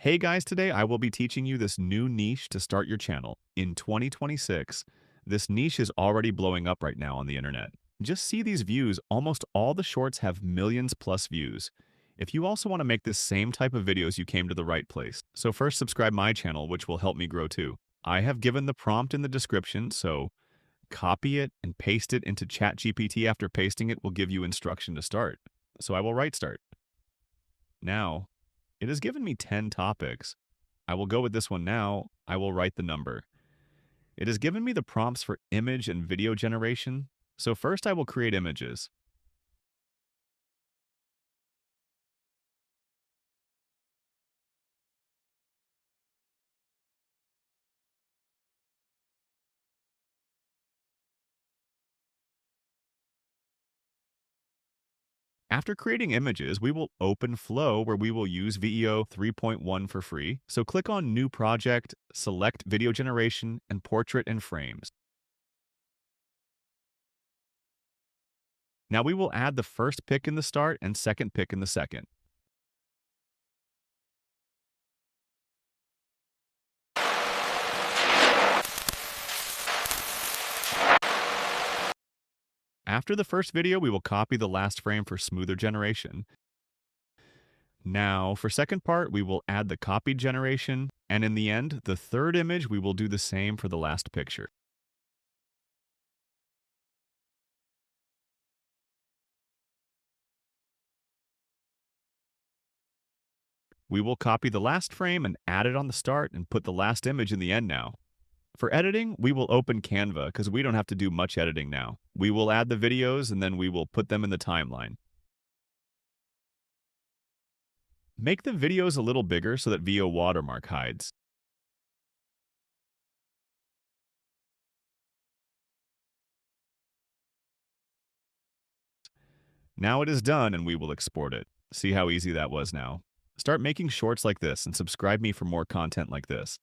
Hey guys, today I will be teaching you this new niche to start your channel. In 2026, this niche is already blowing up right now on the internet. Just see these views, almost all the shorts have millions plus views. If you also want to make this same type of videos, you came to the right place. So first subscribe my channel, which will help me grow too. I have given the prompt in the description, so copy it and paste it into ChatGPT. After pasting it will give you instruction to start. So I will write start. Now, it has given me 10 topics. I will go with this one now. I will write the number. It has given me the prompts for image and video generation. So first I will create images. After creating images, we will open Flow where we will use VEO 3.1 for free. So click on New Project, select Video Generation and Portrait and Frames. Now we will add the first pic in the start and second pic in the second. After the first video, we will copy the last frame for smoother generation. Now, for second part, we will add the copied generation, and in the end, the third image, we will do the same for the last picture. We will copy the last frame and add it on the start and put the last image in the end now. For editing, we will open Canva because we don't have to do much editing now. We will add the videos and then we will put them in the timeline. Make the videos a little bigger so that VO watermark hides. Now it is done and we will export it. See how easy that was now? Start making shorts like this and subscribe me for more content like this.